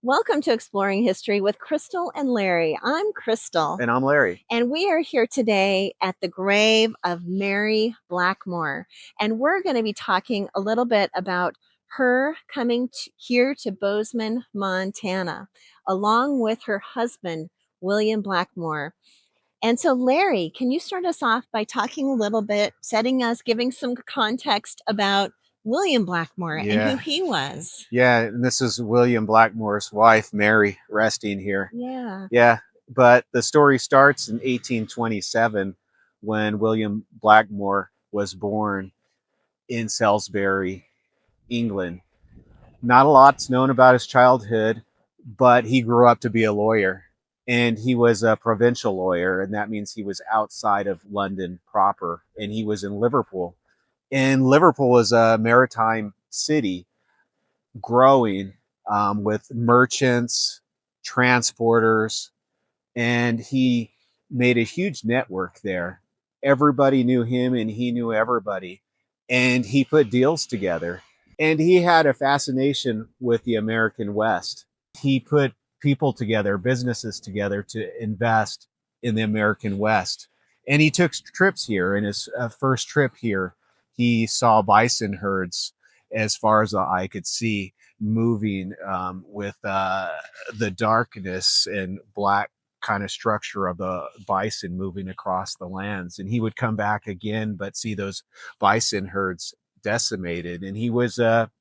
Welcome to Exploring History with Crystal and Larry. I'm Crystal, And I'm Larry. and we are here today at the grave of Mary Blackmore. And we're going to be talking a little bit about her coming here to Bozeman, Montana, along with her husband, William Blackmore. And so, Larry, can you start us off by talking a little bit, giving some context about William Blackmore and who Yeah. he was? Yeah. And this is William Blackmore's wife, Mary, resting here. Yeah. Yeah. But the story starts in 1827 when William Blackmore was born in Salisbury, England. Not a lot's known about his childhood, but he grew up to be a lawyer. And he was a provincial lawyer, and that means he was outside of London proper, and he was in Liverpool. And Liverpool is a maritime city growing with merchants, transporters, and he made a huge network there. Everybody knew him and he knew everybody. And he put deals together. And he had a fascination with the American West. He put people together, businesses together to invest in the American West. And he took trips here. In his first trip here, he saw bison herds as far as the eye could see, moving with the darkness and black kind of structure of the bison moving across the lands. And he would come back again, but see those bison herds decimated. And he was a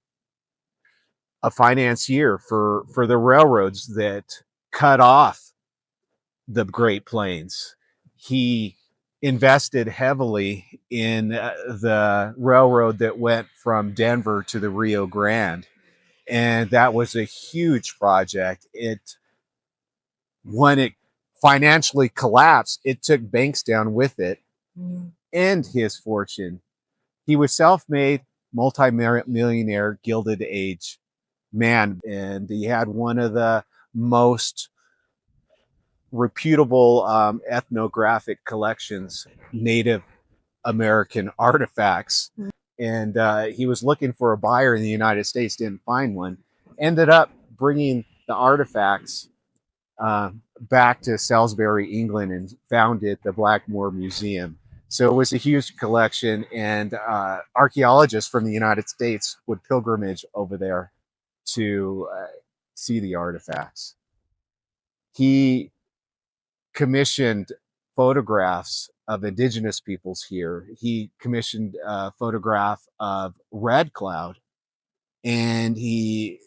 financier for the railroads that cut off the Great Plains. He invested heavily in the railroad that went from Denver to the Rio Grande. And that was a huge project. When it financially collapsed, it took banks down with it and his fortune. He was self-made, multi-millionaire, Gilded Age man, and he had one of the most reputable ethnographic collections, Native American artifacts. And he was looking for a buyer in the United States, didn't find one, ended up bringing the artifacts back to Salisbury, England, and founded the Blackmore Museum. So it was a huge collection, and archaeologists from the United States would pilgrimage over there to see the artifacts. He commissioned photographs of indigenous peoples here. He commissioned a photograph of Red Cloud, and he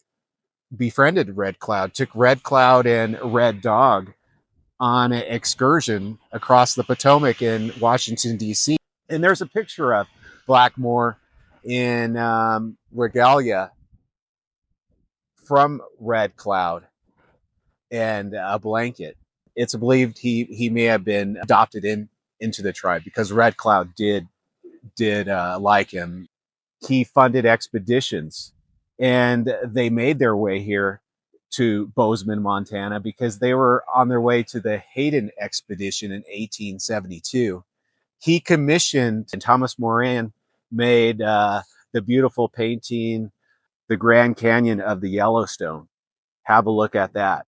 befriended Red Cloud, took Red Cloud and Red Dog on an excursion across the Potomac in Washington, D.C. And there's a picture of Blackmore in regalia from Red Cloud and a blanket. It's believed he may have been adopted into the tribe because Red Cloud did like him. He funded expeditions, and they made their way here to Bozeman, Montana, because they were on their way to the Hayden expedition in 1872. He commissioned, and Thomas Moran made the beautiful painting, The Grand Canyon of the Yellowstone. Have a look at that.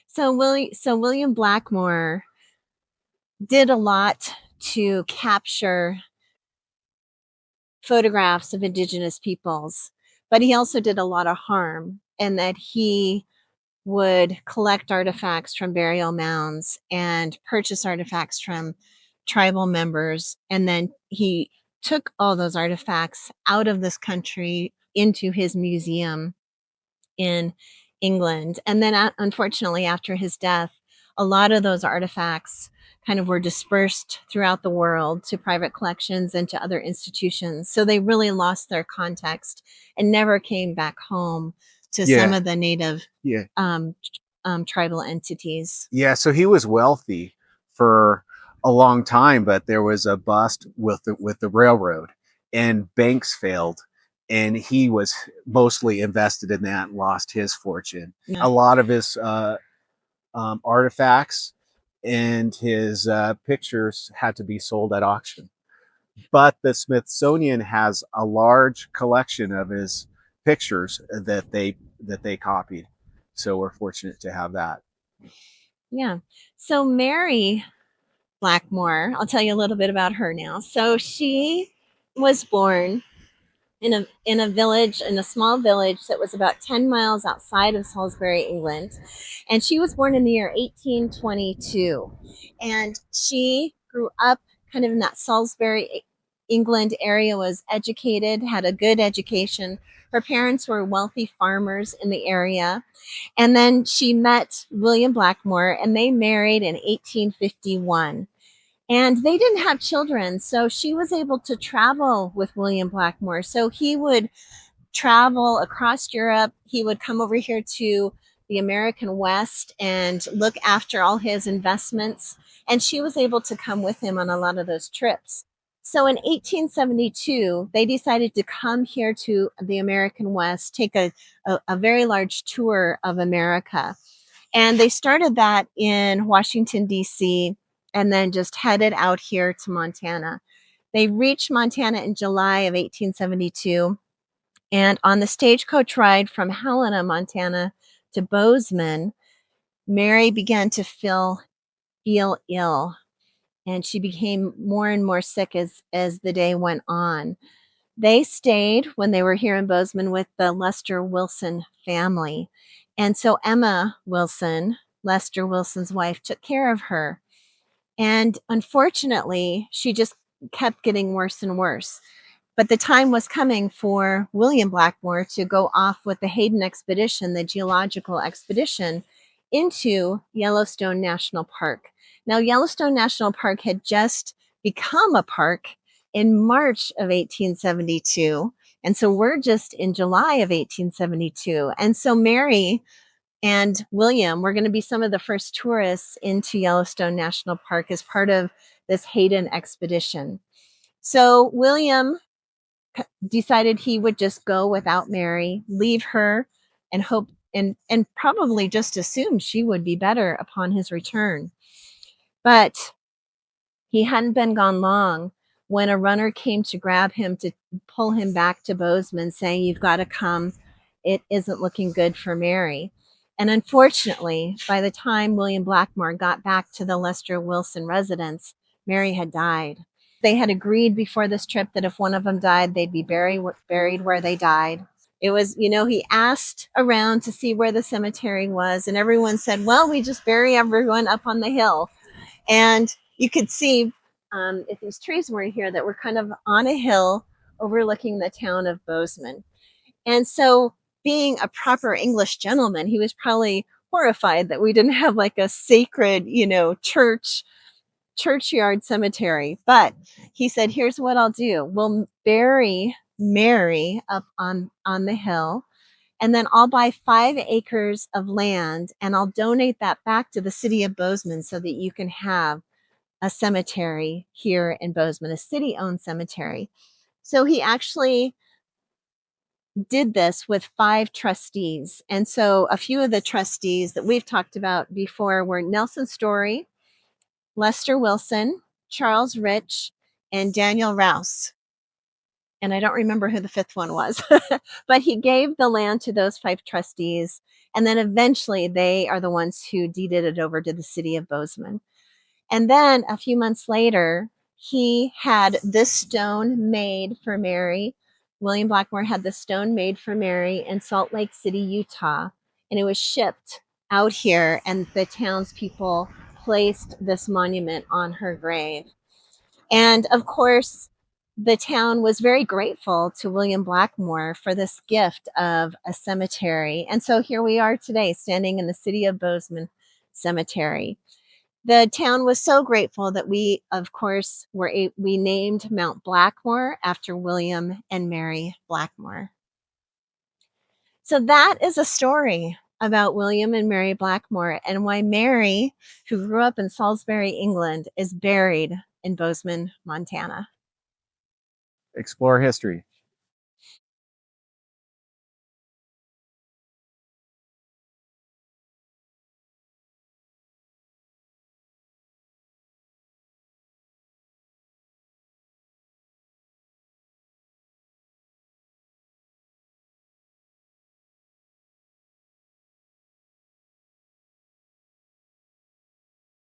So William Blackmore did a lot to capture photographs of indigenous peoples, but he also did a lot of harm, and that he would collect artifacts from burial mounds and purchase artifacts from tribal members, and then he took all those artifacts out of this country into his museum in England. And then, unfortunately, after his death, a lot of those artifacts kind of were dispersed throughout the world to private collections and to other institutions. So they really lost their context and never came back home to some Yeah, of the native yeah, tribal entities. yeah. So he was wealthy for a long time, but there was a bust with the railroad, and banks failed, and he was mostly invested in that and lost his fortune. Yeah. A lot of his artifacts and his pictures had to be sold at auction. But the Smithsonian has a large collection of his pictures that they copied. So we're fortunate to have that. Yeah. So Mary Blackmore, I'll tell you a little bit about her now. So she was born in a village, in a small village that was about 10 miles outside of Salisbury, England. And she was born in the year 1822. And she grew up kind of in that Salisbury, England area, was educated, had a good education. Her parents were wealthy farmers in the area. And then she met William Blackmore and they married in 1851. And they didn't have children, so she was able to travel with William Blackmore. So he would travel across Europe. He would come over here to the American West and look after all his investments. And she was able to come with him on a lot of those trips. So in 1872, they decided to come here to the American West, take a very large tour of America. And they started that in Washington, D.C., and then just headed out here to Montana. They reached Montana in July of 1872. And on the stagecoach ride from Helena, Montana to Bozeman, Mary began to feel ill. And she became more and more sick as the day went on. They stayed when they were here in Bozeman with the Lester Wilson family. And so Emma Wilson, Lester Wilson's wife, took care of her. And unfortunately, she just kept getting worse and worse. But the time was coming for William Blackmore to go off with the Hayden expedition, the geological expedition, into Yellowstone National Park. Now, Yellowstone National Park had just become a park in March of 1872. And so we're just in July of 1872. And so Mary and William were going to be some of the first tourists into Yellowstone National Park as part of this Hayden expedition. So William decided he would just go without Mary, leave her, and hope and probably just assume she would be better upon his return. But he hadn't been gone long when a runner came to grab him to pull him back to Bozeman, saying, "You've got to come. It isn't looking good for Mary." And unfortunately, by the time William Blackmore got back to the Lester Wilson residence, Mary had died. They had agreed before this trip that if one of them died, they'd be buried where they died. It was, he asked around to see where the cemetery was, and everyone said, "Well, we just bury everyone up on the hill." And you could see if these trees were here that were kind of on a hill overlooking the town of Bozeman. And so, being a proper English gentleman, he was probably horrified that we didn't have like a sacred, churchyard cemetery. But he said, "Here's what I'll do. We'll bury Mary up on the hill, and then I'll buy 5 acres of land and I'll donate that back to the city of Bozeman so that you can have a cemetery here in Bozeman, a city-owned cemetery." So he actually did this with 5 trustees. And so a few of the trustees that we've talked about before were Nelson Story, Lester Wilson, Charles Rich, and Daniel Rouse. And I don't remember who the 5th one was, but he gave the land to those 5 trustees. And then eventually they are the ones who deeded it over to the city of Bozeman. And then a few months later, he had this stone made for Mary. William Blackmore had the stone made for Mary in Salt Lake City, Utah. And it was shipped out here, and the townspeople placed this monument on her grave. And of course, the town was very grateful to William Blackmore for this gift of a cemetery. And so here we are today, standing in the city of Bozeman Cemetery. The town was so grateful that we, of course, we named Mount Blackmore after William and Mary Blackmore. So that is a story about William and Mary Blackmore and why Mary, who grew up in Salisbury, England, is buried in Bozeman, Montana. Explore history.